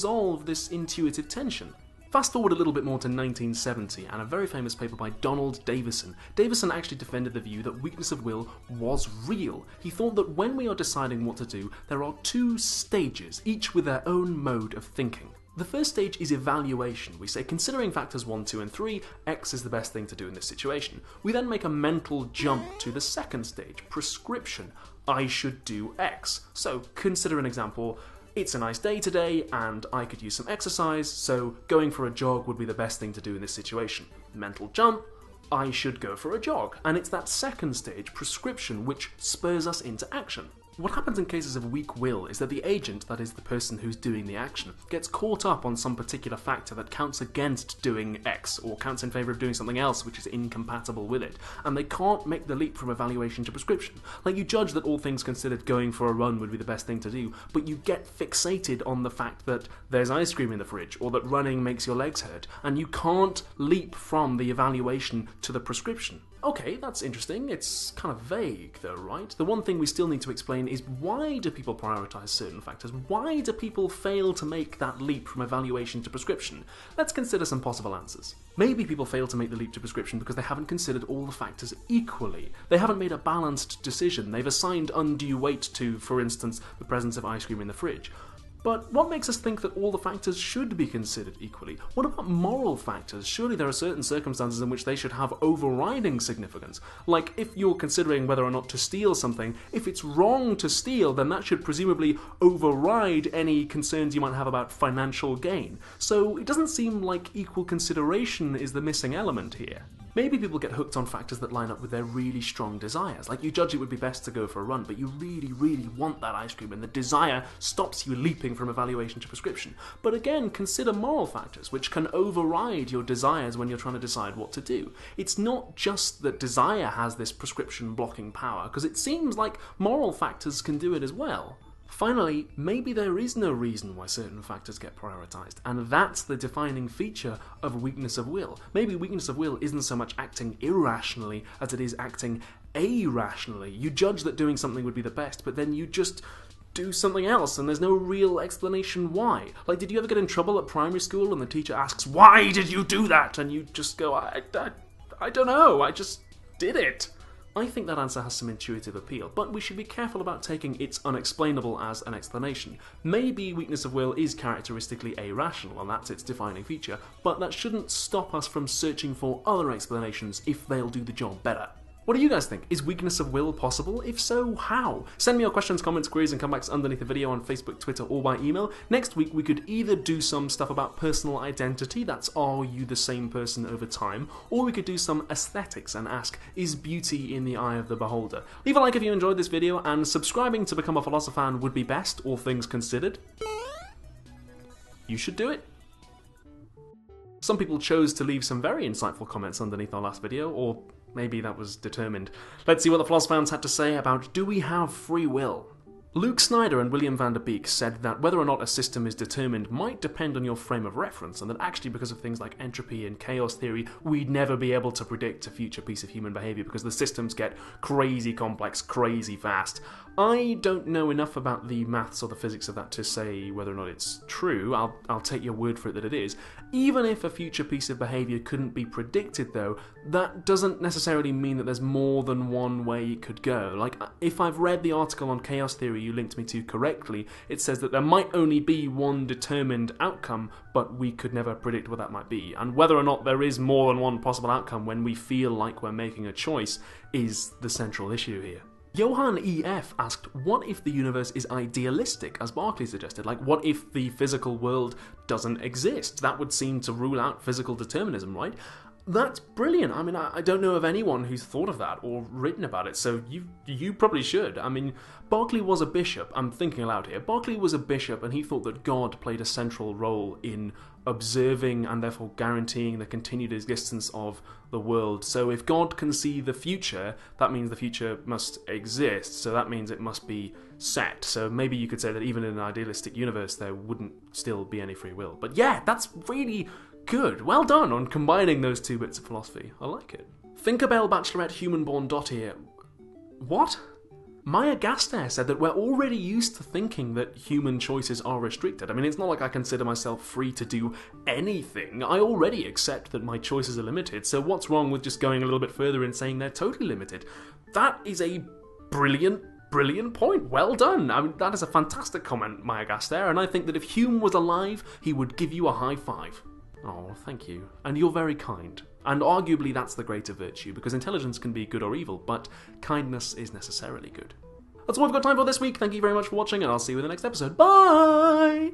resolve this intuitive tension. Fast forward a little bit more to 1970 and a very famous paper by Donald Davison. Davison actually defended the view that weakness of will was real. He thought that when we are deciding what to do, there are two stages, each with their own mode of thinking. The first stage is evaluation. We say, considering factors 1, 2, and 3, X is the best thing to do in this situation. We then make a mental jump to the second stage, prescription. I should do X. So consider an example. It's a nice day today and I could use some exercise, so going for a jog would be the best thing to do in this situation. Mental jump, I should go for a jog. And it's that second stage, prescription, which spurs us into action. What happens in cases of weak will is that the agent, that is the person who's doing the action, gets caught up on some particular factor that counts against doing X or counts in favour of doing something else which is incompatible with it, and they can't make the leap from evaluation to prescription. Like, you judge that all things considered going for a run would be the best thing to do, but you get fixated on the fact that there's ice cream in the fridge or that running makes your legs hurt, and you can't leap from the evaluation to the prescription. Okay, that's interesting. It's kind of vague though, right? The one thing we still need to explain is, why do people prioritise certain factors? Why do people fail to make that leap from evaluation to prescription? Let's consider some possible answers. Maybe people fail to make the leap to prescription because they haven't considered all the factors equally. They haven't made a balanced decision. They've assigned undue weight to, for instance, the presence of ice cream in the fridge. But what makes us think that all the factors should be considered equally? What about moral factors? Surely there are certain circumstances in which they should have overriding significance. Like, if you're considering whether or not to steal something, if it's wrong to steal, then that should presumably override any concerns you might have about financial gain. So it doesn't seem like equal consideration is the missing element here. Maybe people get hooked on factors that line up with their really strong desires. Like, you judge it would be best to go for a run, but you really, really want that ice cream, and the desire stops you leaping from evaluation to prescription. But again, consider moral factors, which can override your desires when you're trying to decide what to do. It's not just that desire has this prescription blocking power, because it seems like moral factors can do it as well. Finally, maybe there is no reason why certain factors get prioritised, and that's the defining feature of weakness of will. Maybe weakness of will isn't so much acting irrationally as it is acting irrationally. You judge that doing something would be the best, but then you just do something else, and there's no real explanation why. Like, did you ever get in trouble at primary school and the teacher asks, "Why did you do that?" and you just go, I don't know, I just did it. I think that answer has some intuitive appeal, but we should be careful about taking "it's unexplainable" as an explanation. Maybe weakness of will is characteristically irrational, and that's its defining feature, but that shouldn't stop us from searching for other explanations if they'll do the job better. What do you guys think? Is weakness of will possible? If so, how? Send me your questions, comments, queries, and comebacks underneath the video on Facebook, Twitter, or by email. Next week, we could either do some stuff about personal identity, that's are you the same person over time, or we could do some aesthetics and ask, is beauty in the eye of the beholder? Leave a like if you enjoyed this video, and subscribing to become a Philosophan would be best, all things considered. You should do it. Some people chose to leave some very insightful comments underneath our last video, or maybe that was determined. Let's see what the Philosophans had to say about, do we have free will? Luke Snyder and William van der Beek said that whether or not a system is determined might depend on your frame of reference, and that actually because of things like entropy and chaos theory, we'd never be able to predict a future piece of human behaviour because the systems get crazy complex, crazy fast. I don't know enough about the maths or the physics of that to say whether or not it's true. I'll take your word for it that it is. Even if a future piece of behaviour couldn't be predicted though, that doesn't necessarily mean that there's more than one way it could go. Like, if I've read the article on chaos theory you linked me to correctly, it says that there might only be one determined outcome, but we could never predict what that might be. And whether or not there is more than one possible outcome when we feel like we're making a choice is the central issue here. Johan E.F. asked, what if the universe is idealistic, as Berkeley suggested? Like, what if the physical world doesn't exist? That would seem to rule out physical determinism, right? That's brilliant. I mean, I don't know of anyone who's thought of that or written about it, so you probably should. I mean, Berkeley was a bishop. I'm thinking aloud here. Berkeley was a bishop, and he thought that God played a central role in observing and therefore guaranteeing the continued existence of the world. So if God can see the future, that means the future must exist, so that means it must be set. So maybe you could say that even in an idealistic universe there wouldn't still be any free will. But yeah, that's really good. Well done on combining those two bits of philosophy. I like it. Tinkerbell Bachelorette Human Born Dot here. What? Maya Gaster said that we're already used to thinking that human choices are restricted. I mean, it's not like I consider myself free to do anything. I already accept that my choices are limited, so what's wrong with just going a little bit further and saying they're totally limited? That is a brilliant point. Well done. I mean, that is a fantastic comment, Maya Gaster, and I think that if Hume was alive, he would give you a high five. Oh, thank you. And you're very kind. And arguably that's the greater virtue, because intelligence can be good or evil, but kindness is necessarily good. That's all we've got time for this week. Thank you very much for watching, and I'll see you in the next episode. Bye!